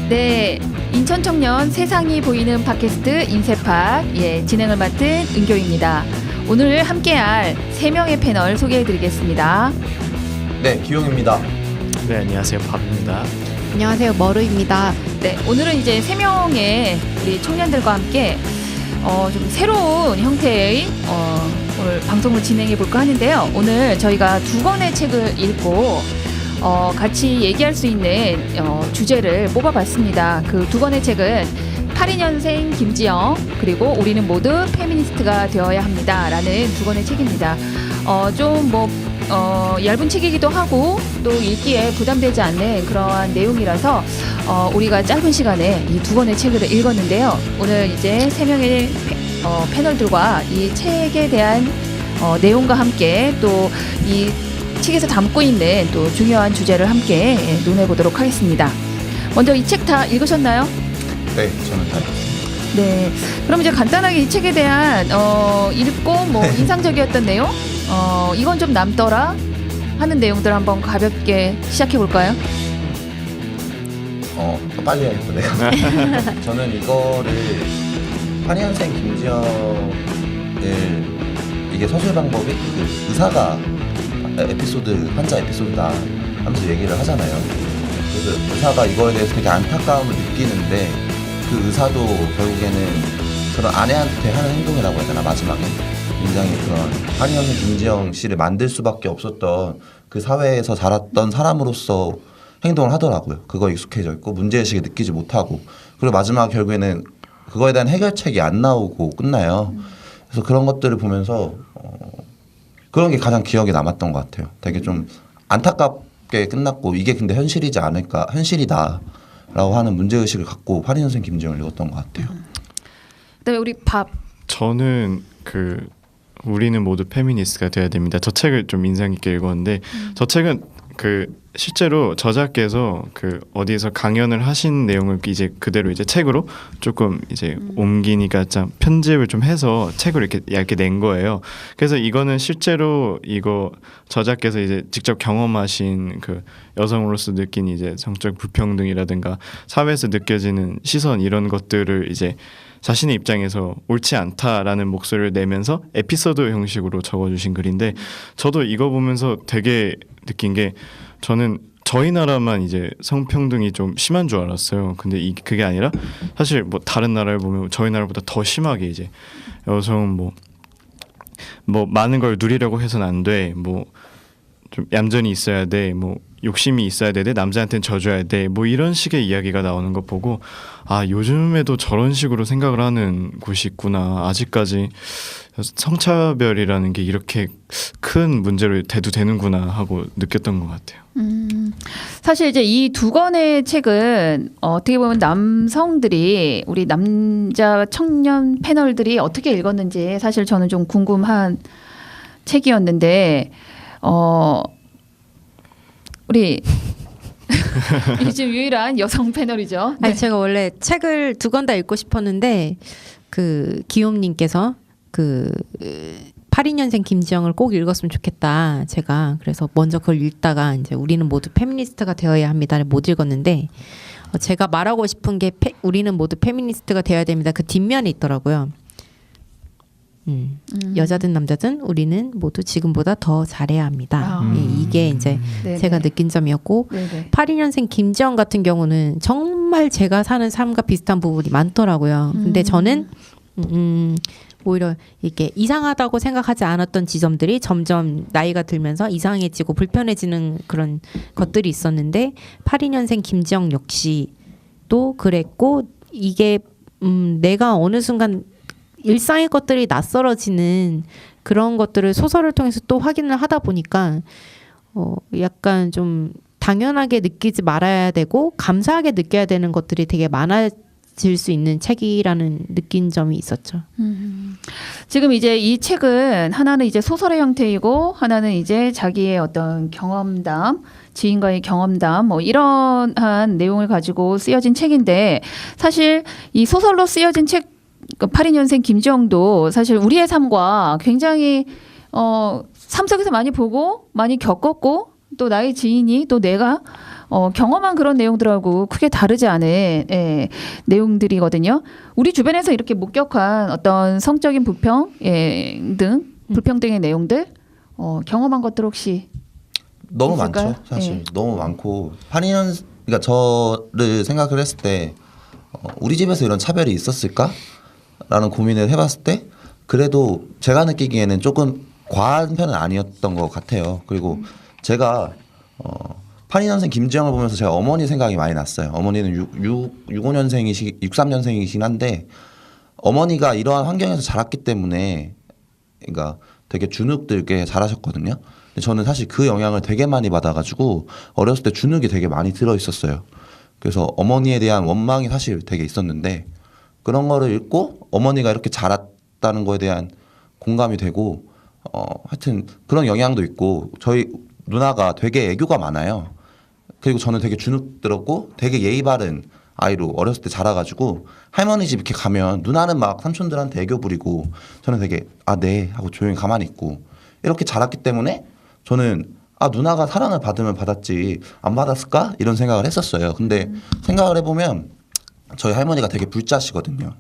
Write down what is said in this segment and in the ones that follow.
네, 인천 청년 세상이 보이는 팟캐스트 인세팟 진행을 맡은 은교입니다. 오늘 함께할 3명의 패널 소개해드리겠습니다. 네, 기용입니다. 네, 안녕하세요. 밥입니다. 안녕하세요. 머루입니다. 네, 오늘은 이제 3명의 우리 청년들과 함께 좀 새로운 형태의 오늘 방송을 진행해 볼까 하는데요. 오늘 저희가 2권의 책을 읽고 같이 얘기할 수 있는 주제를 뽑아봤습니다. 그 2권의 책은 82년생 김지영 그리고 우리는 모두 페미니스트가 되어야 합니다 라는 2권의 책입니다. 좀 얇은 책이기도 하고 또 읽기에 부담되지 않는 그러한 내용이라서 우리가 짧은 시간에 이 2권의 책을 읽었는데요. 오늘 이제 3명의 패널들과 이 책에 대한 내용과 함께 또 이 책에서 담고 있는 또 중요한 주제를 함께 논해보도록 하겠습니다. 먼저 이 책 다 읽으셨나요? 네, 저는 다 읽었습니다. 네, 그럼 이제 간단하게 이 책에 대한 읽고 인상적이었던 내용, 이건 좀 남더라 하는 내용들 한번 가볍게 시작해 볼까요? 빨리 해야겠다 내가. 저는 이거를 82년생 김지영을 이게 서술 방법이 그 의사가 환자 에피소드다 하면서 얘기를 하잖아요. 그래서 의사가 이거에 대해서 되게 안타까움을 느끼는데 그 의사도 결국에는 그런 아내한테 하는 행동이라고 해야 되나, 마지막에 굉장히 그런 82년생 김지영 씨를 만들 수밖에 없었던 그 사회에서 자랐던 사람으로서 행동을 하더라고요. 그거에 익숙해져 있고 문제의식을 느끼지 못하고, 그리고 마지막 결국에는 그거에 대한 해결책이 안 나오고 끝나요. 그래서 그런 것들을 보면서 그런 게 가장 기억에 남았던 것 같아요. 되게 좀 안타깝게 끝났고 이게 근데 현실이지 않을까, 현실이다라고 하는 문제의식을 갖고 82년생 김지영을 읽었던 것 같아요. 그다음에 우리 밥. 저는 우리는 모두 페미니스트가 돼야 됩니다. 저 책을 좀 인상 깊게 읽었는데 저 책은 실제로 저자께서 어디에서 강연을 하신 내용을 이제 그대로 이제 책으로 조금 이제 옮기니까 참 편집을 좀 해서 책을 이렇게 얇게 낸 거예요. 그래서 이거는 실제로 이거 저자께서 이제 직접 경험하신 여성으로서 느낀 이제 성적 불평등이라든가 사회에서 느껴지는 시선, 이런 것들을 이제 자신의 입장에서 옳지 않다라는 목소리를 내면서 에피소드 형식으로 적어주신 글인데, 저도 이거 보면서 되게 느낀 게, 저는 저희 나라만 이제 성평등이 좀 심한 줄 알았어요. 근데 그게 아니라 사실 다른 나라를 보면 저희 나라보다 더 심하게 이제 여성 많은 걸 누리려고 해서는 안 돼, 좀 얌전히 있어야 돼, 욕심이 있어야 돼, 남자한테는 져줘야 돼, 이런 식의 이야기가 나오는 거 보고, 요즘에도 저런 식으로 생각을 하는 곳이 있구나, 아직까지 성차별이라는 게 이렇게 큰 문제로 대두되는구나 하고 느꼈던 것 같아요. 사실 이제 이 2권의 책은 어떻게 보면 남성들이, 우리 남자 청년 패널들이 어떻게 읽었는지 사실 저는 좀 궁금한 책이었는데, 우리 지금 유일한 여성 패널이죠. 네. 아니, 제가 원래 책을 2권 다 읽고 싶었는데 기욤님께서 82년생 김지영을 꼭 읽었으면 좋겠다. 제가 그래서 먼저 그걸 읽다가 이제 우리는 모두 페미니스트가 되어야 합니다를 못 읽었는데, 제가 말하고 싶은 게 우리는 모두 페미니스트가 되어야 됩니다. 그 뒷면에 있더라고요. 여자든 남자든 우리는 모두 지금보다 더 잘해야 합니다. 이게 이제 네네. 제가 느낀 점이었고, 네네. 82년생 김지영 같은 경우는 정말 제가 사는 삶과 비슷한 부분이 많더라고요. 근데 저는 오히려 이렇게 이상하다고 생각하지 않았던 지점들이 점점 나이가 들면서 이상해지고 불편해지는 그런 것들이 있었는데, 82년생 김지영 역시 또 그랬고, 이게 내가 어느 순간 일상의 것들이 낯설어지는 그런 것들을 소설을 통해서 또 확인을 하다 보니까 약간 좀 당연하게 느끼지 말아야 되고 감사하게 느껴야 되는 것들이 되게 많아질 수 있는 책이라는 느낀 점이 있었죠. 지금 이제 이 책은 하나는 이제 소설의 형태이고 하나는 이제 자기의 어떤 경험담, 지인과의 경험담 이러한 내용을 가지고 쓰여진 책인데, 사실 이 소설로 쓰여진 책 82년생 김지영도 사실 우리의 삶과 굉장히 삶 속에서 많이 보고 많이 겪었고, 또 나의 지인이 또 내가 경험한 그런 내용들하고 크게 다르지 않은 내용들이거든요. 우리 주변에서 이렇게 목격한 어떤 성적인 불평 등 불평등의 내용들 경험한 것들 혹시 너무 있을까요? 많죠. 사실 예. 너무 많고 8년 그러니까 저를 생각을 했을 때 우리 집에서 이런 차별이 있었을까라는 고민을 해봤을 때 그래도 제가 느끼기에는 조금 과한 편은 아니었던 것 같아요. 그리고 제가 82년생 김지영을 보면서 제가 어머니 생각이 많이 났어요. 어머니는 63년생이신 한데 어머니가 이러한 환경에서 자랐기 때문에 그러니까 되게 주눅들게 자라셨거든요. 근데 저는 사실 그 영향을 되게 많이 받아가지고 어렸을 때 주눅이 되게 많이 들어 있었어요. 그래서 어머니에 대한 원망이 사실 되게 있었는데 그런 거를 읽고 어머니가 이렇게 자랐다는 거에 대한 공감이 되고 하여튼 그런 영향도 있고 저희 누나가 되게 애교가 많아요. 그리고 저는 되게 주눅 들었고 되게 예의 바른 아이로 어렸을 때 자라가지고 할머니 집 이렇게 가면 누나는 막 삼촌들한테 애교 부리고 저는 되게 네 하고 조용히 가만히 있고 이렇게 자랐기 때문에 저는 누나가 사랑을 받으면 받았지 안 받았을까 이런 생각을 했었어요. 근데 생각을 해보면 저희 할머니가 되게 불자시거든요.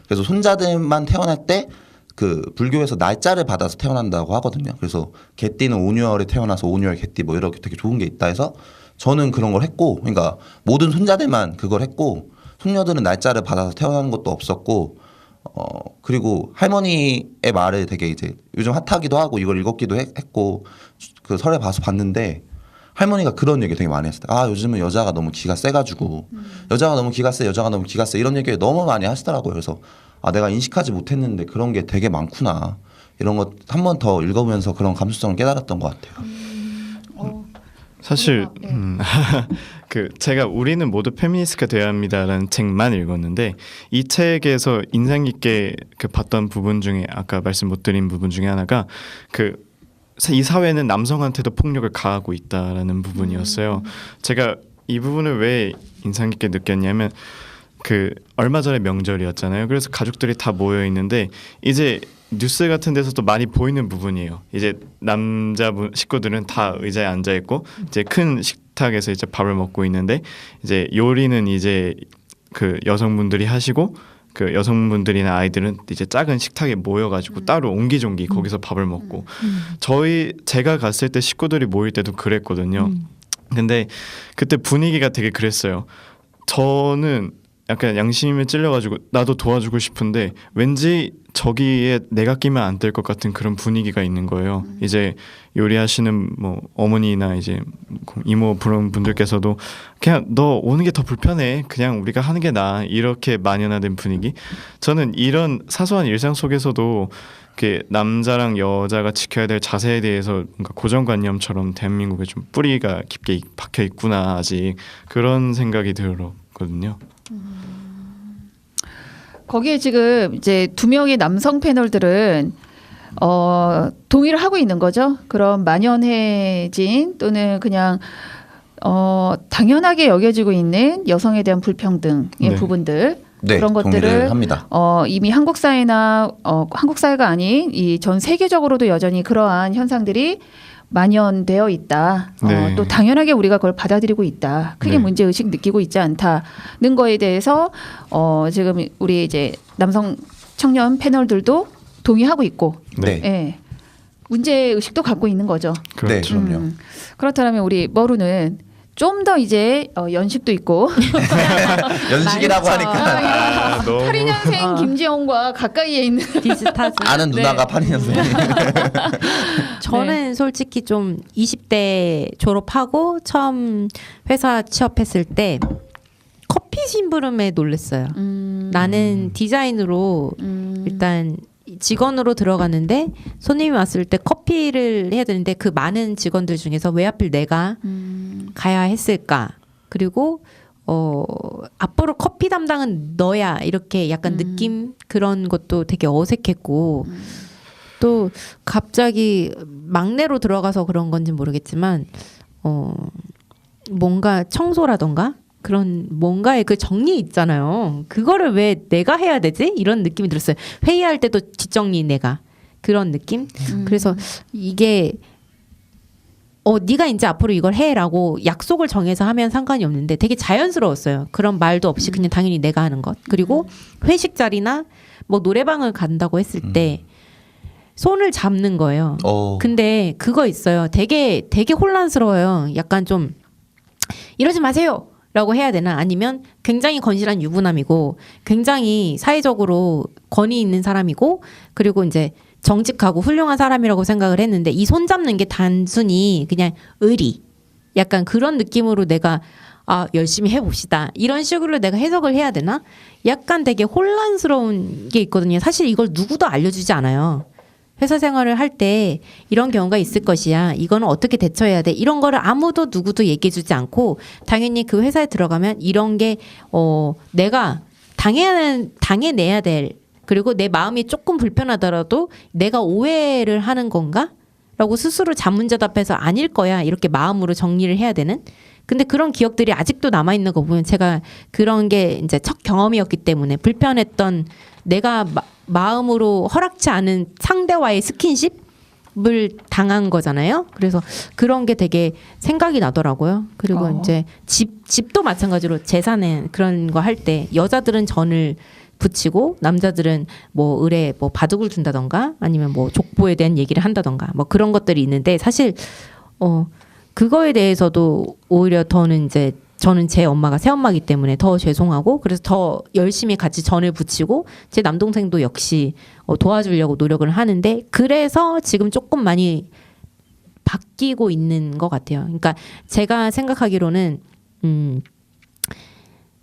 그래서 손자들만 태어날 때 그 불교에서 날짜를 받아서 태어난다고 하거든요. 그래서 개띠는 온유월에 태어나서 온유월 개띠 뭐 이렇게 되게 좋은 게 있다 해서 저는 그런 걸 했고 그러니까 모든 손자들만 그걸 했고 손녀들은 날짜를 받아서 태어나는 것도 없었고 그리고 할머니의 말을 되게 이제 요즘 핫하기도 하고 이걸 읽었기도 했고 그 설에 봐서 봤는데 할머니가 그런 얘기 되게 많이 했어요. 요즘은 여자가 너무 기가 세가지고 여자가 너무 기가 세 이런 얘기 너무 많이 하시더라고요. 그래서 내가 인식하지 못했는데 그런 게 되게 많구나 이런 거 한 번 더 읽어보면서 그런 감수성을 깨달았던 것 같아요. 사실 그 제가 우리는 모두 페미니스트가 되어야 합니다라는 책만 읽었는데 이 책에서 인상 깊게 그 봤던 부분 중에 아까 말씀 못 드린 부분 중에 하나가 이 사회는 남성한테도 폭력을 가하고 있다라는 부분이었어요. 제가 이 부분을 왜 인상 깊게 느꼈냐면 얼마 전에 명절이었잖아요. 그래서 가족들이 다 모여 있는데 이제 뉴스 같은 데서도 많이 보이는 부분이에요. 이제 남자분 식구들은 다 의자에 앉아 있고 이제 큰 식탁에서 이제 밥을 먹고 있는데 이제 요리는 이제 그 여성분들이 하시고 그 여성분들이나 아이들은 이제 작은 식탁에 모여가지고 따로 옹기종기 거기서 밥을 먹고 제가 갔을 때 식구들이 모일 때도 그랬거든요. 근데 그때 분위기가 되게 그랬어요. 저는 약간 양심에 찔려가지고 나도 도와주고 싶은데 왠지 저기에 내가 끼면 안 될 것 같은 그런 분위기가 있는 거예요. 이제 요리하시는 뭐 어머니나 이제 이모 그런 분들께서도 그냥 너 오는 게 더 불편해. 그냥 우리가 하는 게 나아. 이렇게 만연화된 분위기. 저는 이런 사소한 일상 속에서도 남자랑 여자가 지켜야 될 자세에 대해서 뭔가 고정관념처럼 대한민국에 좀 뿌리가 깊게 박혀 있구나 아직 그런 생각이 들었거든요. 거기에 지금 이제 2명의 남성 패널들은 동의를 하고 있는 거죠. 그런 만연해진 또는 그냥 당연하게 여겨지고 있는 여성에 대한 불평등의 네. 부분들 네, 그런 동의를 것들을 합니다. 이미 한국 사회나 한국 사회가 아닌 이 전 세계적으로도 여전히 그러한 현상들이 만연되어 있다. 네. 또 당연하게 우리가 그걸 받아들이고 있다. 크게 네. 문제 의식 느끼고 있지 않다는 거에 대해서 지금 우리 이제 남성 청년 패널들도 동의하고 있고, 네. 예, 문제 의식도 갖고 있는 거죠. 네, 그렇죠. 그럼요. 그렇다면 우리 머루는 좀 더 이제 연식도 있고 연식이라고 하니까 너무 82년생 김지영과 가까이에 있는 비슷하죠. 아는 누나가 82년생. 저는 솔직히 좀 20대 졸업하고 처음 회사 취업했을 때 커피 심부름에 놀랐어요. 나는 디자인으로 일단 직원으로 들어갔는데 손님이 왔을 때 커피를 해야 되는데 그 많은 직원들 중에서 왜 하필 내가 가야 했을까? 그리고 앞으로 커피 담당은 너야 이렇게 약간 느낌 그런 것도 되게 어색했고 또 갑자기 막내로 들어가서 그런 건지 모르겠지만 뭔가 청소라던가 그런 뭔가의 그 정리 있잖아요. 그거를 왜 내가 해야 되지? 이런 느낌이 들었어요. 회의할 때도 뒷정리 내가 그런 느낌. 그래서 이게 네가 이제 앞으로 이걸 해라고 약속을 정해서 하면 상관이 없는데 되게 자연스러웠어요. 그런 말도 없이 그냥 당연히 내가 하는 것. 그리고 회식 자리나 뭐 노래방을 간다고 했을 때 손을 잡는 거예요. 근데 그거 있어요. 되게 혼란스러워요. 약간 좀 이러지 마세요. 라고 해야 되나? 아니면 굉장히 건실한 유부남이고 굉장히 사회적으로 권위 있는 사람이고 그리고 이제 정직하고 훌륭한 사람이라고 생각을 했는데 이 손 잡는 게 단순히 그냥 의리 약간 그런 느낌으로 내가 열심히 해봅시다 이런 식으로 내가 해석을 해야 되나? 약간 되게 혼란스러운 게 있거든요. 사실 이걸 누구도 알려주지 않아요. 회사 생활을 할 때 이런 경우가 있을 것이야. 이거는 어떻게 대처해야 돼. 이런 거를 아무도 누구도 얘기해주지 않고 당연히 그 회사에 들어가면 이런 게 내가 당해내야 될 그리고 내 마음이 조금 불편하더라도 내가 오해를 하는 건가? 라고 스스로 자문자답해서 아닐 거야. 이렇게 마음으로 정리를 해야 되는. 근데 그런 기억들이 아직도 남아있는 거 보면 제가 그런 게 이제 첫 경험이었기 때문에 불편했던 내가 마음으로 허락치 않은 상대와의 스킨십을 당한 거잖아요. 그래서 그런 게 되게 생각이 나더라고요. 그리고 이제 집도 마찬가지로 재산에 그런 거 할 때 여자들은 전을 붙이고 남자들은 뭐 을에 뭐 바둑을 둔다던가 아니면 뭐 족보에 대한 얘기를 한다던가 뭐 그런 것들이 있는데 사실 그거에 대해서도 오히려 저는 제 엄마가 새엄마이기 때문에 더 죄송하고 그래서 더 열심히 같이 전을 붙이고 제 남동생도 역시 도와주려고 노력을 하는데 그래서 지금 조금 많이 바뀌고 있는 것 같아요. 그러니까 제가 생각하기로는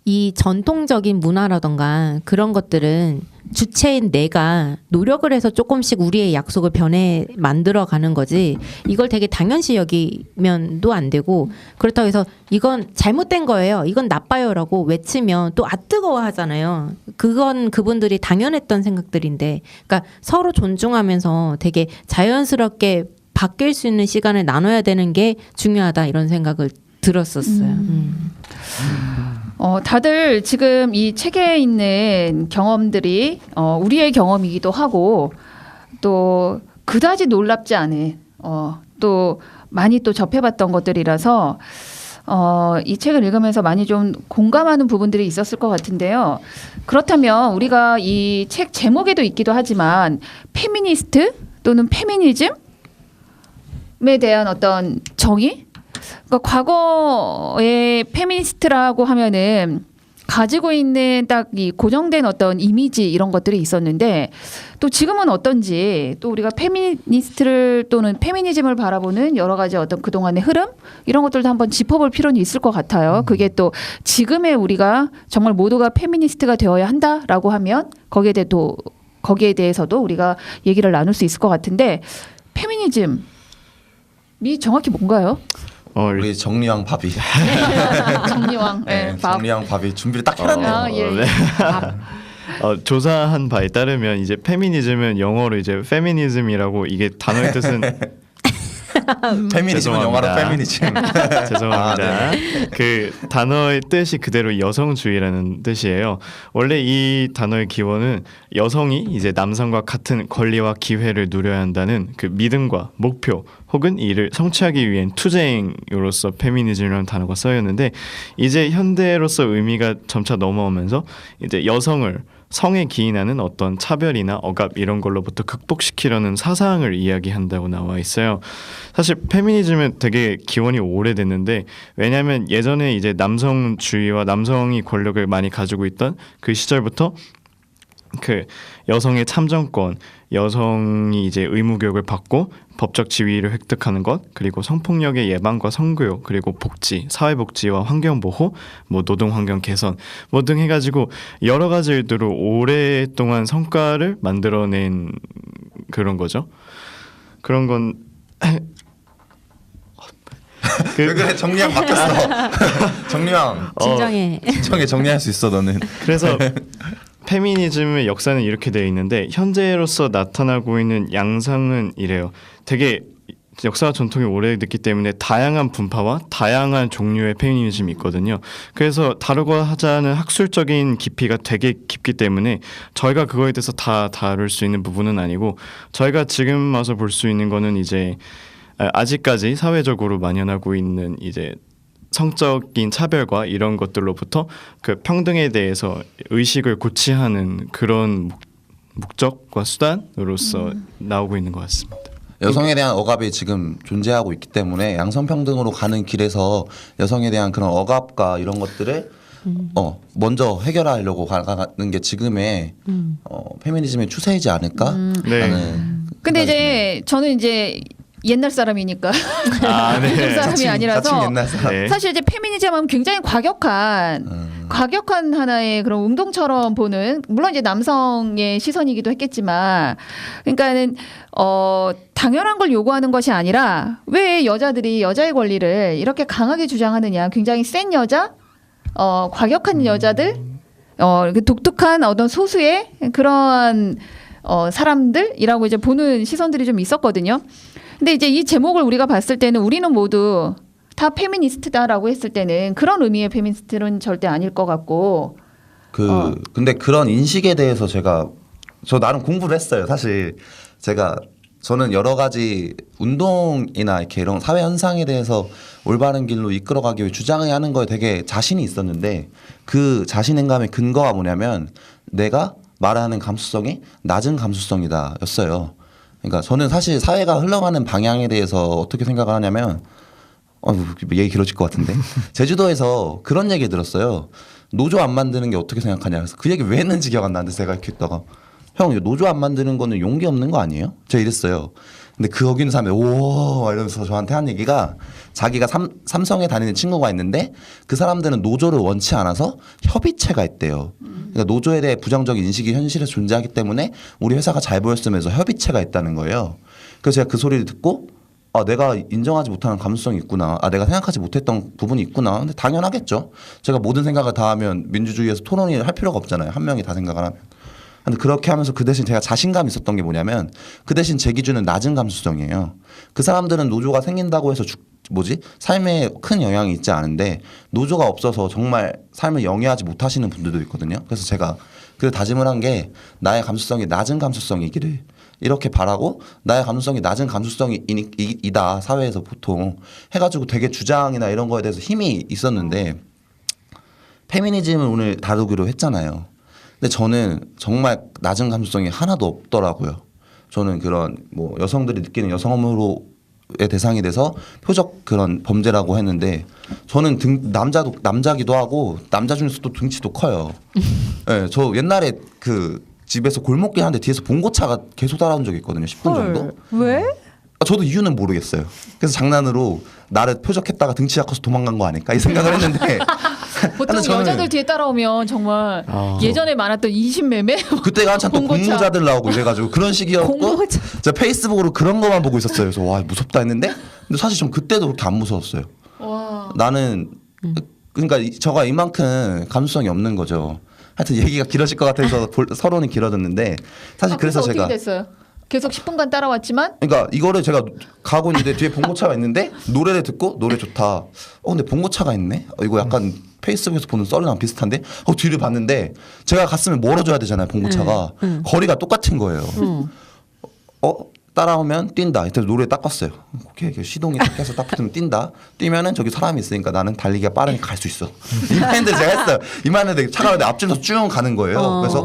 이 전통적인 문화라던가 그런 것들은 주체인 내가 노력을 해서 조금씩 우리의 약속을 변해 만들어가는 거지 이걸 되게 당연시 여기면도 안 되고 그렇다고 해서 이건 잘못된 거예요 이건 나빠요라고 외치면 또 뜨거워 하잖아요. 그건 그분들이 당연했던 생각들인데 그러니까 서로 존중하면서 되게 자연스럽게 바뀔 수 있는 시간을 나눠야 되는 게 중요하다 이런 생각을 들었었어요. 다들 지금 이 책에 있는 경험들이 우리의 경험이기도 하고 또 그다지 놀랍지 않은 또 많이 또 접해봤던 것들이라서 이 책을 읽으면서 많이 좀 공감하는 부분들이 있었을 것 같은데요. 그렇다면 우리가 이 책 제목에도 있기도 하지만 페미니스트 또는 페미니즘에 대한 어떤 정의? 그러니까 과거의 페미니스트라고 하면은 가지고 있는 딱 이 고정된 어떤 이미지 이런 것들이 있었는데 또 지금은 어떤지 또 우리가 페미니스트를 또는 페미니즘을 바라보는 여러 가지 어떤 그동안의 흐름 이런 것들도 한번 짚어볼 필요는 있을 것 같아요. 그게 또 지금의 우리가 정말 모두가 페미니스트가 되어야 한다라고 하면 거기에 대해서도 우리가 얘기를 나눌 수 있을 것 같은데 페미니즘이 정확히 뭔가요? 우리 정리왕 밥이 정리왕 정리왕 밥이 준비를 딱 해놨네요. 네. 조사한 바에 따르면 이제 페미니즘은 영어로 이제 페미니즘이라고 이게 단어의 뜻은 페미니즘은 영어로 페미니즘. 죄송합니다. 그 단어의 뜻이 그대로 여성주의라는 뜻이에요. 원래 이 단어의 기원은 여성이 이제 남성과 같은 권리와 기회를 누려야 한다는 그 믿음과 목표 혹은 이를 성취하기 위한 투쟁으로서 페미니즘이라는 단어가 쓰였는데 이제 현대로서 의미가 점차 넘어오면서 이제 여성을 성에 기인하는 어떤 차별이나 억압 이런 걸로부터 극복시키려는 사상을 이야기한다고 나와 있어요. 사실 페미니즘은 되게 기원이 오래됐는데 왜냐하면 예전에 이제 남성주의와 남성이 권력을 많이 가지고 있던 그 시절부터 그 여성의 참정권, 여성이 이제 의무교육을 받고 법적 지위를 획득하는 것, 그리고 성폭력의 예방과 성교육, 그리고 복지, 사회복지와 환경보호, 뭐 노동환경 개선, 뭐 등 해가지고 여러 가지 일들로 오랫동안 성과를 만들어낸 그런 거죠. 그런 건 왜 그래 정리왕 바뀌었어. 정리왕 진정해. 정리할 수 있어 너는. 그래서 페미니즘의 역사는 이렇게 되어 있는데 현재로서 나타나고 있는 양상은 이래요. 되게 역사와 전통이 오래됐기 때문에 다양한 분파와 다양한 종류의 페미니즘이 있거든요. 그래서 다루고자 하자는 학술적인 깊이가 되게 깊기 때문에 저희가 그거에 대해서 다 다룰 수 있는 부분은 아니고 저희가 지금 와서 볼 수 있는 거는 이제 아직까지 사회적으로 만연하고 있는 이제 성적인 차별과 이런 것들로부터 그 평등에 대해서 의식을 고취하는 그런 목적과 수단으로서 나오고 있는 것 같습니다. 여성에 대한 억압이 지금 존재하고 있기 때문에 양성평등으로 가는 길에서 여성에 대한 그런 억압과 이런 것들을 먼저 해결하려고 가는 게 지금의 페미니즘의 추세이지 않을까? 네. 라는 근데 생각이 이제 저는 이제 옛날 사람이니까 아, 네. 요즘 사람이 자칭 아니라서 옛날 사람. 네. 사실 이제 페미니즘은 굉장히 과격한 하나의 그런 운동처럼 보는, 물론 이제 남성의 시선이기도 했겠지만, 그러니까는 당연한 걸 요구하는 것이 아니라 왜 여자들이 여자의 권리를 이렇게 강하게 주장하느냐, 굉장히 센 여자, 과격한 여자들, 그 독특한 어떤 소수의 그러한 사람들이라고 이제 보는 시선들이 좀 있었거든요. 근데 이제 이 제목을 우리가 봤을 때는 우리는 모두 다 페미니스트다라고 했을 때는 그런 의미의 페미니스트는 절대 아닐 것 같고. 근데 그런 인식에 대해서 저 나름 공부를 했어요. 사실 저는 여러 가지 운동이나 이렇게 이런 사회 현상에 대해서 올바른 길로 이끌어가기 위해 주장을 하는 거에 되게 자신이 있었는데, 그 자신감의 근거가 뭐냐면 내가 말하는 감수성이 낮은 감수성이다였어요. 그러니까 저는 사실 사회가 흘러가는 방향에 대해서 어떻게 생각을 하냐면, 얘기 길어질 것 같은데 제주도에서 그런 얘기 들었어요. 노조 안 만드는 게 어떻게 생각하냐. 그래서 그 얘기 왜 했는지 기억 안 나는데 제가 이렇게 있다가, 형, 노조 안 만드는 거는 용기 없는 거 아니에요? 제가 이랬어요. 근데 거기 있는 사람이 오 이러면서 저한테 한 얘기가, 자기가 삼성에 다니는 친구가 있는데 그 사람들은 노조를 원치 않아서 협의체가 있대요. 그러니까 노조에 대해 부정적인 인식이 현실에서 존재하기 때문에 우리 회사가 잘 보였으면서 협의체가 있다는 거예요. 그래서 제가 그 소리를 듣고, 내가 인정하지 못하는 감수성이 있구나. 내가 생각하지 못했던 부분이 있구나. 근데 당연하겠죠. 제가 모든 생각을 다 하면 민주주의에서 토론이 할 필요가 없잖아요. 한 명이 다 생각을 하면. 근데 그렇게 하면서 그 대신 제가 자신감이 있었던 게 뭐냐면, 그 대신 제 기준은 낮은 감수성이에요. 그 사람들은 노조가 생긴다고 해서 삶에 큰 영향이 있지 않은데, 노조가 없어서 정말 삶을 영위하지 못하시는 분들도 있거든요. 그래서 제가 그 다짐을 한 게, 나의 감수성이 낮은 감수성이기를 이렇게 바라고, 나의 감수성이 낮은 감수성이다 사회에서 보통 해가지고 되게 주장이나 이런 거에 대해서 힘이 있었는데, 페미니즘을 오늘 다루기로 했잖아요. 근데 저는 정말 낮은 감수성이 하나도 없더라고요. 저는 그런 여성들이 느끼는 여성 혐오의 대상이 돼서 표적 그런 범죄라고 했는데, 저는 남자기도 하고 남자 중에서도 등치도 커요. 네, 저 옛날에 그 집에서 골목길 하는데 뒤에서 봉고차가 계속 따라온 적이 있거든요. 10분 정도. 왜? 저도 이유는 모르겠어요. 그래서 장난으로 나를 표적했다가 등치가 커서 도망간 거 아닐까 이 생각을 했는데, 보통 여자들 뒤에 따라오면 정말 예전에 많았던 인신매매? 그때가 한참 또 공고차. 공모자들 나오고 이래가지고 그런 시기였고, 공고차. 제가 페이스북으로 그런 거만 보고 있었어요. 그래서 와, 무섭다 했는데, 근데 사실 좀 그때도 그렇게 안 무서웠어요. 와. 나는 그러니까 저가 이만큼 감수성이 없는 거죠. 하여튼 얘기가 길어질 것 같아서 서론이 길어졌는데, 사실 그래서 어떻게 제가 됐어요? 계속 10분간 따라왔지만. 그러니까 이거를 제가 가고 있는데 뒤에 봉고차가 있는데 노래를 듣고, 노래 좋다. 근데 봉고차가 있네. 이거 약간 페이스북에서 보는 썰이랑 비슷한데. 뒤를 봤는데 제가 갔으면 멀어져야 되잖아요. 봉고차가 거리가 똑같은 거예요. 따라오면 뛴다. 이때 노래 딱 봤어요. 오케이, 시동이 딱 해서 딱 붙으면 뛴다. 뛰면은 저기 사람이 있으니까 나는 달리기가 빠르니까 갈 수 있어. 이 마인드 제가 했어요. 이 마인드 차가 내 앞줄에서 쭉 가는 거예요. 그래서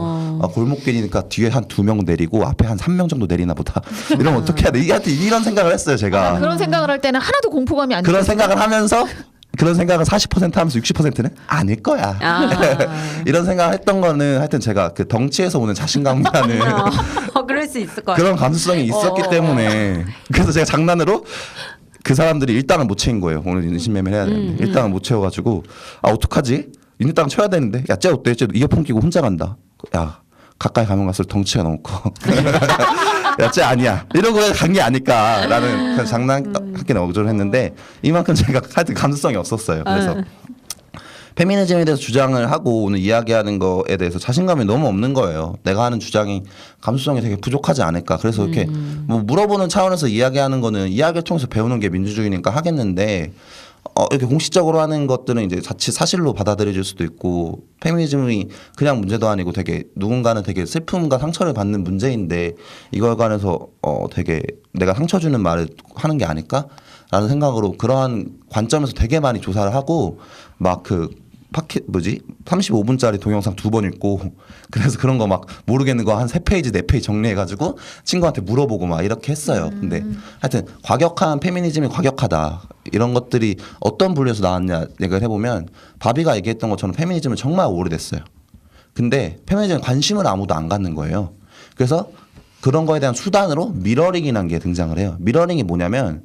골목길이니까 뒤에 한 2명 내리고 앞에 한 3명 정도 내리나 보다. 이러면 어떻게 해야 돼? 이런 생각을 했어요, 제가. 그런 생각을 할 때는 하나도 공포감이 안 그런 들어요. 생각을 하면서, 그런 생각을 40% 하면서 60%는 아닐 거야. 이런 생각을 했던 거는 하여튼 제가 그 덩치에서 오는 자신감이라는 그럴 수 있을 것 같아요. 그런 감수성이 있었기 때문에, 그래서 제가 장난으로 그 사람들이 일당을 못 채인 거예요. 오늘 인신매매를 해야 되는데 일당을 못 채워가지고, 어떡하지? 일당 채워야 되는데, 야, 쟤 어때? 쟤 이어폰 끼고 혼자 간다. 야, 가까이 가면 갈수록 덩치가 너무 커. 야, 쟤 아니야. 이런 거에 간 게 아닐까라는 그냥 장난하게 억조를 했는데, 이만큼 제가 하여튼 감수성이 없었어요. 그래서 페미니즘에 대해서 주장을 하고 오늘 이야기하는 거에 대해서 자신감이 너무 없는 거예요. 내가 하는 주장이 감수성이 되게 부족하지 않을까. 그래서 이렇게 물어보는 차원에서 이야기하는 거는 이야기를 통해서 배우는 게 민주주의니까 하겠는데, 이렇게 공식적으로 하는 것들은 이제 자칫 사실로 받아들여질 수도 있고 페미니즘이 그냥 문제도 아니고 되게 누군가는 되게 슬픔과 상처를 받는 문제인데 이걸 관해서 되게 내가 상처 주는 말을 하는 게 아닐까라는 생각으로 그러한 관점에서 되게 많이 조사를 하고 막 그 35분짜리 동영상 2번 읽고 그래서 그런 거 막 모르겠는 거 한 3페이지 4페이지 정리해가지고 친구한테 물어보고 막 이렇게 했어요. 근데 하여튼 과격한 페미니즘이 과격하다 이런 것들이 어떤 분류에서 나왔냐 얘기를 해보면 바비가 얘기했던 것처럼 페미니즘은 정말 오래됐어요. 근데 페미니즘에 관심을 아무도 안 갖는 거예요. 그래서 그런 거에 대한 수단으로 미러링이라는 게 등장을 해요. 미러링이 뭐냐면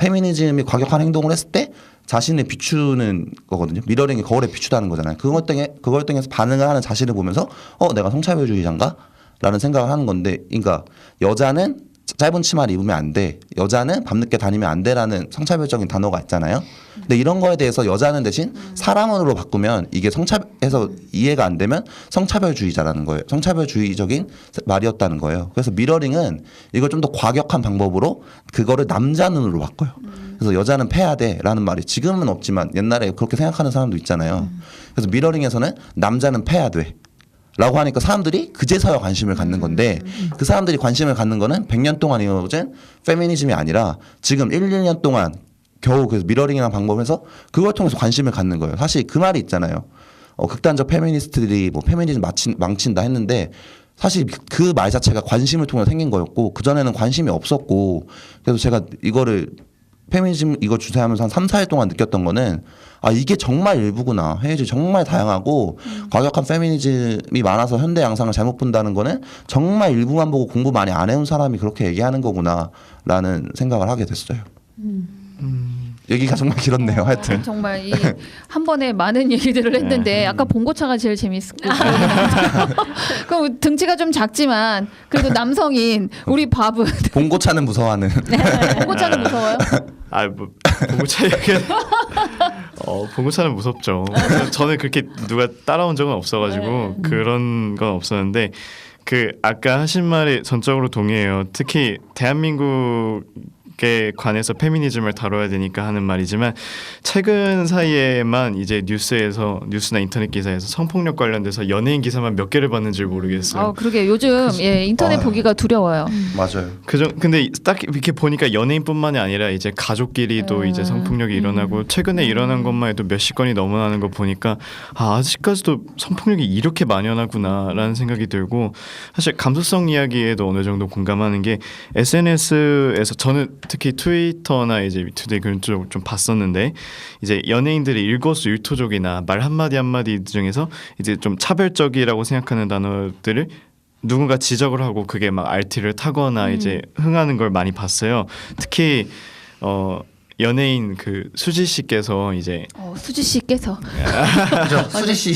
페미니즘이 과격한 행동을 했을 때 자신을 비추는 거거든요. 미러링이 거울에 비추다는 거잖아요. 그걸 통해서 반응을 하는 자신을 보면서 내가 성차별주의자인가? 라는 생각을 하는 건데, 그러니까 여자는 짧은 치마를 입으면 안 돼. 여자는 밤늦게 다니면 안 돼라는 성차별적인 단어가 있잖아요. 근데 이런 거에 대해서 여자는 대신 사랑으로 바꾸면 이게 성차별해서 이해가 안 되면 성차별주의자라는 거예요. 성차별주의적인 말이었다는 거예요. 그래서 미러링은 이걸 좀 더 과격한 방법으로 그거를 남자 눈으로 바꿔요. 그래서 여자는 패야 돼라는 말이 지금은 없지만 옛날에 그렇게 생각하는 사람도 있잖아요. 그래서 미러링에서는 남자는 패야 돼. 라고 하니까 사람들이 그제서야 관심을 갖는 건데 그 사람들이 관심을 갖는 거는 100년 동안 이어진 페미니즘이 아니라 지금 1, 2년 동안 겨우 그 미러링이라는 방법에서 그걸 통해서 관심을 갖는 거예요. 사실 그 말이 있잖아요. 극단적 페미니스트들이 뭐 페미니즘 망친다 했는데 사실 그 말 자체가 관심을 통해 생긴 거였고 그전에는 관심이 없었고 그래서 제가 이거를 페미니즘 이거 주제하면서 한 3, 4일 동안 느꼈던 거는 이게 정말 일부구나. 페미니즘이 정말 다양하고 과격한 페미니즘이 많아서 현대 양상을 잘못 본다는 거는 정말 일부만 보고 공부 많이 안 해온 사람이 그렇게 얘기하는 거구나라는 생각을 하게 됐어요. 얘기가 정말 길었네요. 하여튼 정말 이 한 번에 많은 얘기들을 했는데 아까 봉고차가 제일 재밌었고 그럼 등치가 좀 작지만 그래도 남성인 우리 밥은 봉고차는 무서워하는 봉고차는 무서워요? 뭐 봉고차 얘기 봉고차는 무섭죠. 저는 그렇게 누가 따라온 적은 없어가지고 그런 건 없었는데 그 아까 하신 말에 전적으로 동의해요. 특히 대한민국에 관해서 페미니즘을 다뤄야 되니까 하는 말이지만 최근 사이에만 이제 뉴스나 인터넷 기사에서 성폭력 관련돼서 연예인 기사만 몇 개를 봤는지 모르겠어요. 그러게 요즘 인터넷 보기가 두려워요. 맞아요. 근데 딱 이렇게 보니까 연예인뿐만이 아니라 이제 가족끼리도 이제 성폭력이 일어나고 최근에 일어난 것만 해도 몇십 건이 넘어나는 거 보니까 아직까지도 성폭력이 이렇게 만연하구나라는 생각이 들고 사실 감수성 이야기에도 어느 정도 공감하는 게 SNS에서 저는 특히 트위터나 이제 투데이 그런 쪽 좀 봤었는데 이제 연예인들이 일거수일투족이나 말 한마디 한마디 중에서 이제 좀 차별적이라고 생각하는 단어들을 누군가 지적을 하고 그게 막 RT를 타거나 이제 흥하는 걸 많이 봤어요. 특히 연예인 그 수지 씨께서 이제 수지 씨께서 수지 씨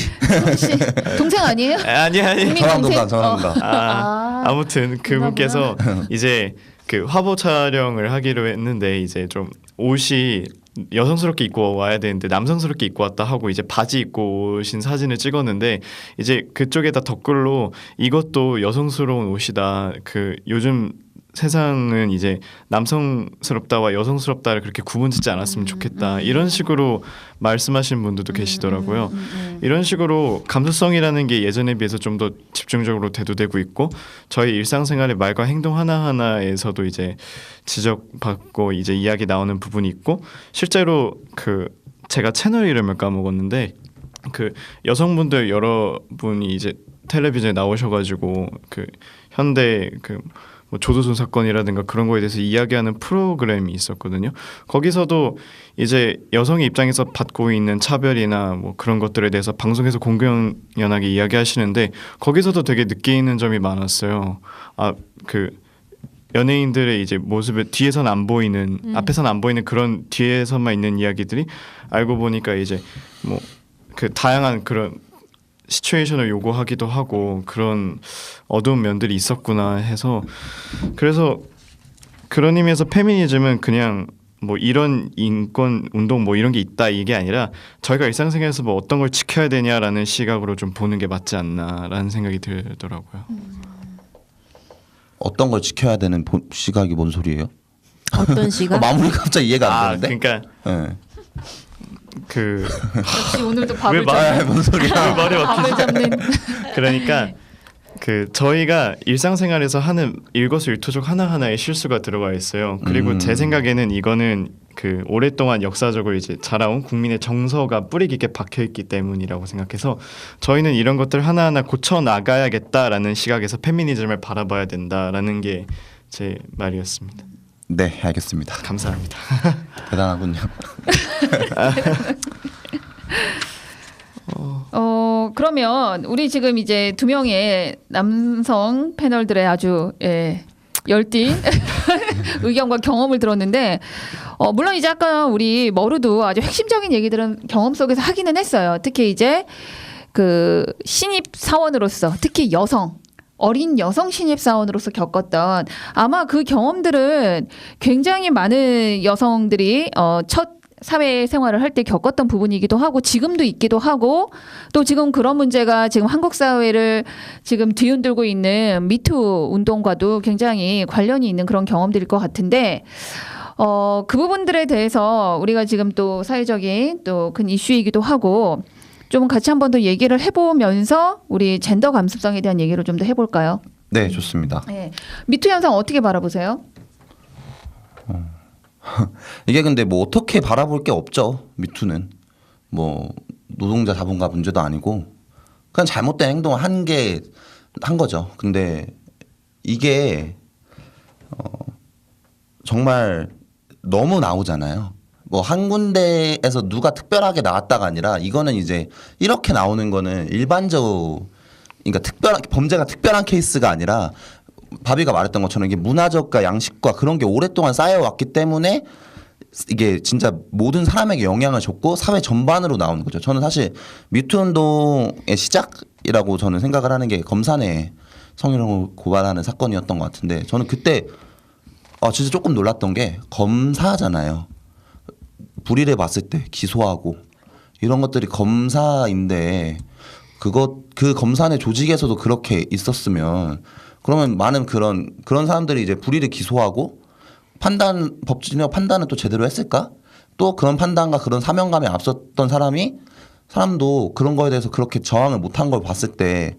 동생 아니에요? 아니 국민 동생? 전화한다. 아무튼 그분께서 이제 그 화보 촬영을 하기로 했는데 이제 좀 옷이 여성스럽게 입고 와야 되는데 남성스럽게 입고 왔다 하고 이제 바지 입고 오신 사진을 찍었는데 이제 그쪽에다 댓글로 이것도 여성스러운 옷이다. 그 요즘 세상은 이제 남성스럽다와 여성스럽다를 그렇게 구분짓지 않았으면 좋겠다. 이런 식으로 말씀하시는 분들도 계시더라고요. 이런 식으로 감수성이라는 게 예전에 비해서 좀 더 집중적으로 대두되고 있고 저희 일상생활의 말과 행동 하나하나에서도 이제 지적받고 이제 이야기 나오는 부분이 있고 실제로 그 제가 채널 이름을 까먹었는데 그 여성분들 여러분이 이제 텔레비전에 나오셔가지고 그 현대 그 뭐 조두순 사건이라든가 그런 거에 대해서 이야기하는 프로그램이 있었거든요. 거기서도 이제 여성의 입장에서 받고 있는 차별이나 뭐 그런 것들에 대해서 방송에서 공공연하게 이야기하시는데 거기서도 되게 느끼는 점이 많았어요. 그 연예인들의 이제 모습에 뒤에서는 안 보이는 앞에서는 안 보이는 그런 뒤에서만 있는 이야기들이 알고 보니까 이제 뭐 그 다양한 그런 시츄에이션을 요구하기도 하고 그런 어두운 면들이 있었구나 해서 그래서 그런 의미에서 페미니즘은 그냥 뭐 이런 인권 운동 뭐 이런 게 있다 이게 아니라 저희가 일상생활에서 뭐 어떤 걸 지켜야 되냐라는 시각으로 좀 보는 게 맞지 않나라는 생각이 들더라고요. 어떤 걸 지켜야 되는 시각이 뭔 소리예요? 어떤 시각? 마무리가 갑자기 이해가 안 되는데. 그러니까 네. 그 역시 오늘도 밥을 왜 말- 잡는 뭔 소리야? 말이 밥을 잡는 그러니까 그 저희가 일상생활에서 하는 일거수일투족 하나하나에 실수가 들어가 있어요. 그리고 제 생각에는 이거는 그 오랫동안 역사적으로 이제 자라온 국민의 정서가 뿌리 깊게 박혀 있기 때문이라고 생각해서 저희는 이런 것들 하나하나 고쳐 나가야겠다라는 시각에서 페미니즘을 바라봐야 된다라는 게 제 말이었습니다. 네, 알겠습니다. 감사합니다. 대단하군요. 그러면 우리 지금 이제 두 명의 남성 패널들의 아주 열띤 의견과 경험을 들었는데 물론 이제 아까 우리 머루도 아주 핵심적인 얘기들은 경험 속에서 하기는 했어요. 특히 이제 그 신입 사원으로서 특히 어린 여성 신입 사원으로서 겪었던 아마 그 경험들은 굉장히 많은 여성들이 첫 사회 생활을 할 때 겪었던 부분이기도 하고 지금도 있기도 하고 또 지금 그런 문제가 지금 한국 사회를 지금 뒤흔들고 있는 미투 운동과도 굉장히 관련이 있는 그런 경험들일 것 같은데 그 부분들에 대해서 우리가 지금 또 사회적인 또 큰 이슈이기도 하고 좀 같이 한 번 더 얘기를 해보면서 우리 젠더 감수성에 대한 얘기를 좀 더 해볼까요? 네, 좋습니다. 네. 미투 현상 어떻게 바라보세요? 이게 근데 뭐 어떻게 바라볼 게 없죠. 미투는 뭐 노동자 자본가 문제도 아니고 그냥 잘못된 행동을 한 거죠. 근데 이게 정말 너무 나오잖아요. 뭐 한 군데에서 누가 특별하게 나왔다가 아니라 이거는 이제 이렇게 나오는 거는 일반적으로 그러니까 범죄가 특별한 케이스가 아니라 바비가 말했던 것처럼 이게 문화적과 양식과 그런 게 오랫동안 쌓여왔기 때문에 이게 진짜 모든 사람에게 영향을 줬고 사회 전반으로 나오는 거죠. 저는 사실 미투 운동의 시작이라고 저는 생각을 하는 게 검사네 성희롱을 고발하는 사건이었던 것 같은데 저는 그때 진짜 조금 놀랐던 게 검사잖아요. 불의를 봤을 때 기소하고 이런 것들이 검사인데 그 검사네 조직에서도 그렇게 있었으면 그러면 많은 그런 사람들이 이제 불의를 기소하고 법진의 판단은 또 제대로 했을까? 또 그런 판단과 그런 사명감에 앞섰던 사람도 그런 거에 대해서 그렇게 저항을 못한 걸 봤을 때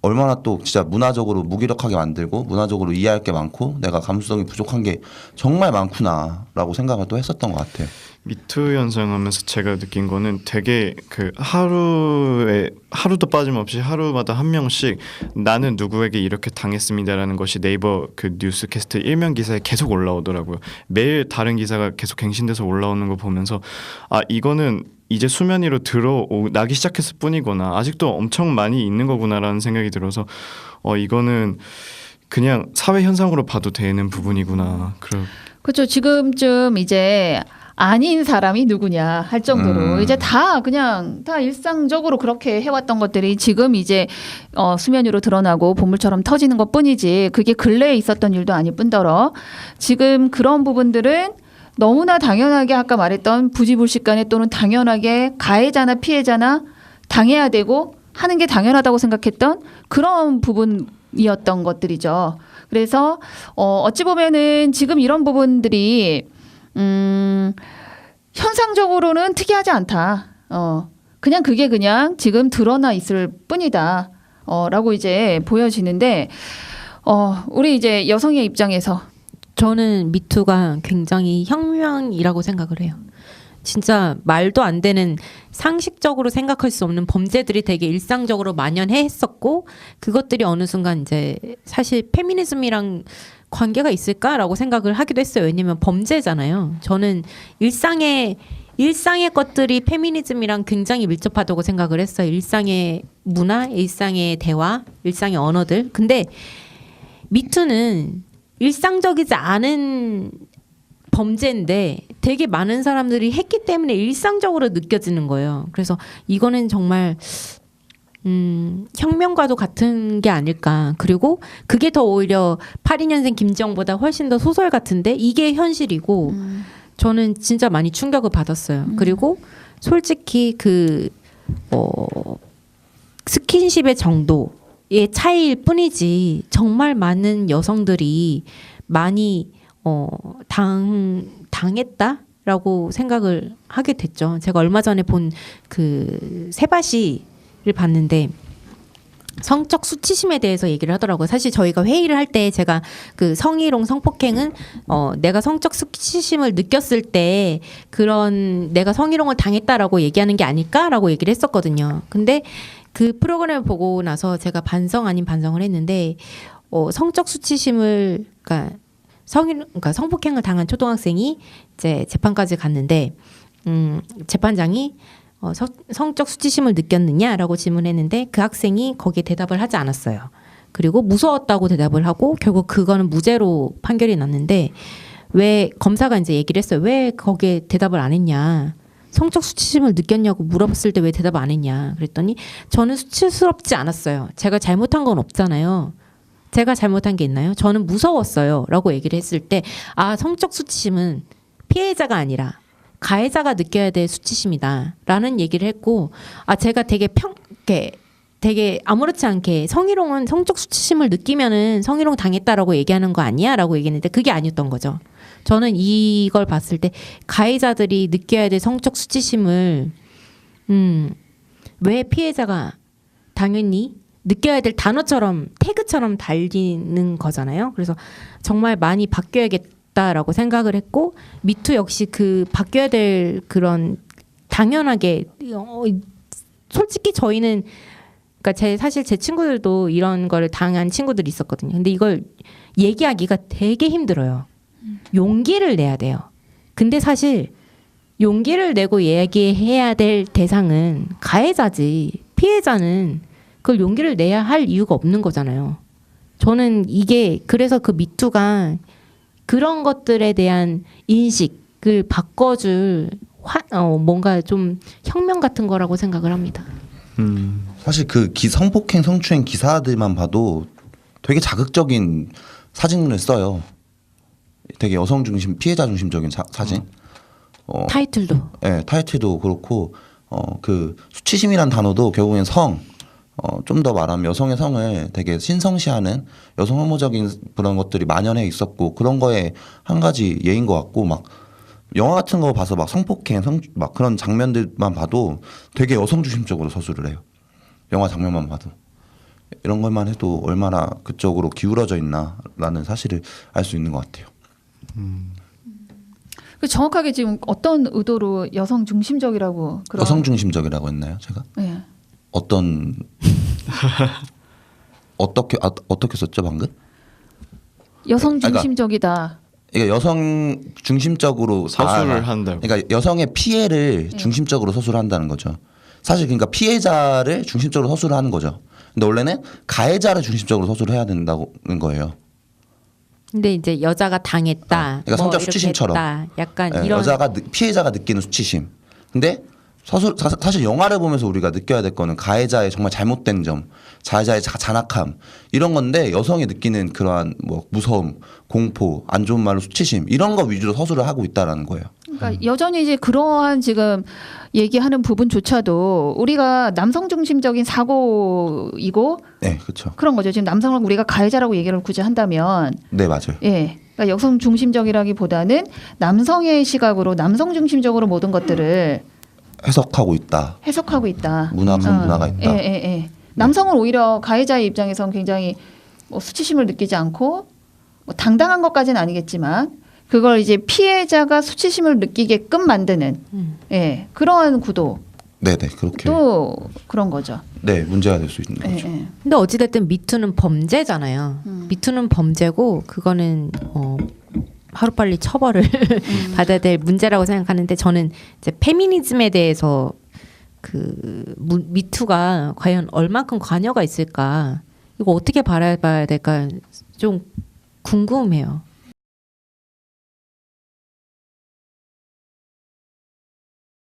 얼마나 또 진짜 문화적으로 무기력하게 만들고 문화적으로 이해할 게 많고 내가 감수성이 부족한 게 정말 많구나라고 생각을 또 했었던 것 같아요. 미투 현상하면서 제가 느낀 거는 되게 그 하루도 빠짐없이 하루마다 한 명씩 나는 누구에게 이렇게 당했습니다라는 것이 네이버 그 뉴스캐스트 일면 기사에 계속 올라오더라고요. 매일 다른 기사가 계속 갱신돼서 올라오는 거 보면서 이거는 이제 수면 위로 나기 시작했을 뿐이구나. 아직도 엄청 많이 있는 거구나라는 생각이 들어서 이거는 그냥 사회 현상으로 봐도 되는 부분이구나. 그렇죠. 지금쯤 이제 아닌 사람이 누구냐 할 정도로 이제 다 일상적으로 그렇게 해왔던 것들이 지금 이제 수면 위로 드러나고 보물처럼 터지는 것뿐이지 그게 근래에 있었던 일도 아닐 뿐더러 지금 그런 부분들은 너무나 당연하게 아까 말했던 부지불식간에 또는 당연하게 가해자나 피해자나 당해야 되고 하는 게 당연하다고 생각했던 그런 부분이었던 것들이죠. 그래서 어찌 보면은 지금 이런 부분들이 현상적으로는 특이하지 않다. 그냥 그게 그냥 지금 드러나 있을 뿐이다. 라고 이제 보여지는데 우리 이제 여성의 입장에서 저는 미투가 굉장히 혁명이라고 생각을 해요. 진짜 말도 안 되는 상식적으로 생각할 수 없는 범죄들이 되게 일상적으로 만연해 했었고 그것들이 어느 순간 이제 사실 페미니즘이랑 관계가 있을까라고 생각을 하기도 했어요. 왜냐면 범죄잖아요. 저는 일상의 것들이 페미니즘이랑 굉장히 밀접하다고 생각을 했어요. 일상의 문화, 일상의 대화, 일상의 언어들. 근데 미투는 일상적이지 않은 범죄인데 되게 많은 사람들이 했기 때문에 일상적으로 느껴지는 거예요. 그래서 이거는 정말 혁명과도 같은 게 아닐까. 그리고 그게 더 오히려 82년생 김지영보다 훨씬 더 소설 같은데 이게 현실이고 저는 진짜 많이 충격을 받았어요. 그리고 솔직히 스킨십의 정도의 차이일 뿐이지 정말 많은 여성들이 많이 당했다? 라고 생각을 하게 됐죠. 제가 얼마 전에 본 그 세바시를 봤는데 성적 수치심에 대해서 얘기를 하더라고요. 사실 저희가 회의를 할 때 제가 그 성희롱 성폭행은 내가 성적 수치심을 느꼈을 때 그런 내가 성희롱을 당했다라고 얘기하는 게 아닐까라고 얘기를 했었거든요. 근데 그 프로그램을 보고 나서 제가 반성 아닌 반성을 했는데 성적 수치심을 그러니까 성폭행을 당한 초등학생이 이제 재판까지 갔는데 재판장이 성적 수치심을 느꼈느냐라고 질문했는데 그 학생이 거기에 대답을 하지 않았어요. 그리고 무서웠다고 대답을 하고 결국 그거는 무죄로 판결이 났는데 왜 검사가 이제 얘기를 했어요. 왜 거기에 대답을 안 했냐. 성적 수치심을 느꼈냐고 물어봤을 때 왜 대답 안 했냐. 그랬더니 저는 수치스럽지 않았어요. 제가 잘못한 건 없잖아요. 제가 잘못한 게 있나요? 저는 무서웠어요. 라고 얘기를 했을 때 성적 수치심은 피해자가 아니라 가해자가 느껴야 될 수치심이다 라는 얘기를 했고 제가 되게 아무렇지 않게 성희롱은 성적 수치심을 느끼면은 성희롱 당했다라고 얘기하는 거 아니야? 라고 얘기했는데 그게 아니었던 거죠. 저는 이걸 봤을 때 가해자들이 느껴야 될 성적 수치심을 왜 피해자가 당연히 느껴야 될 단어처럼 태그처럼 달리는 거잖아요. 그래서 정말 많이 바뀌어야겠다라고 생각을 했고 미투 역시 그 바뀌어야 될 그런 당연하게 솔직히 저희는 그러니까 사실 제 친구들도 이런 걸 당한 친구들이 있었거든요. 근데 이걸 얘기하기가 되게 힘들어요. 용기를 내야 돼요. 근데 사실 용기를 내고 얘기해야 될 대상은 가해자지 피해자는 그걸 용기를 내야 할 이유가 없는 거잖아요. 저는 이게 그래서 그 미투가 그런 것들에 대한 인식을 바꿔줄 뭔가 좀 혁명 같은 거라고 생각을 합니다. 사실 그 성폭행 성추행 기사들만 봐도 되게 자극적인 사진을 써요. 되게 여성 중심 피해자 중심적인 사진. 타이틀도. 네, 타이틀도 그렇고 그 수치심이란 단어도 결국엔 좀 더 말하면 여성의 성을 되게 신성시하는 여성 혐오적인 그런 것들이 만연해 있었고 그런 거에 한 가지 예인 것 같고 막 영화 같은 거 봐서 막 성폭행 막 그런 장면들만 봐도 되게 여성 중심적으로 서술을 해요. 영화 장면만 봐도 이런 것만 해도 얼마나 그쪽으로 기울어져 있나라는 사실을 알 수 있는 것 같아요. 정확하게 지금 어떤 의도로 여성 중심적이라고 여성 중심적이라고 했나요, 제가? 네. 어떻게 썼죠 방금? 여성 중심적이다. 그러니까 여성 중심적으로 서술을 한다고. 그러니까 여성의 피해를 중심적으로 서술한다는 거죠. 사실 그러니까 피해자를 중심적으로 서술을 하는 거죠. 근데 원래는 가해자를 중심적으로 서술을 해야 된다는 거예요. 근데 이제 여자가 당했다. 그러니까 성적 이렇게 수치심처럼. 했다. 약간 네, 이런 피해자가 느끼는 수치심. 근데 사실 영화를 보면서 우리가 느껴야 될 거는 가해자의 정말 잘못된 점, 가해자의 잔악함 이런 건데 여성이 느끼는 그러한 뭐 무서움, 공포, 안 좋은 말로 수치심 이런 거 위주로 서술을 하고 있다라는 거예요. 그러니까 여전히 이제 그러한 지금 얘기하는 부분조차도 우리가 남성 중심적인 사고이고 네, 그렇죠. 그런 거죠. 지금 남성을 우리가 가해자라고 얘기를 굳이 한다면 네, 맞아요. 예. 그러니까 여성 중심적이라기보다는 남성의 시각으로 남성 중심적으로 모든 것들을 해석하고 있다. 문화가 있다. 예. 남성은 오히려 가해자의 입장에서는 굉장히 수치심을 느끼지 않고 당당한 것까지는 아니겠지만 그걸 이제 피해자가 수치심을 느끼게끔 만드는 그러한 구도. 네네 그렇게. 또 그런 거죠. 네 문제가 될 수 있는 거죠. 근데 어찌됐든 미투는 범죄잖아요. 미투는 범죄고 그거는 하루빨리 처벌을 받아야 될 문제라고 생각하는데 저는 이제 페미니즘에 대해서 그 미투가 과연 얼만큼 관여가 있을까 이거 어떻게 바라봐야 될까 좀 궁금해요.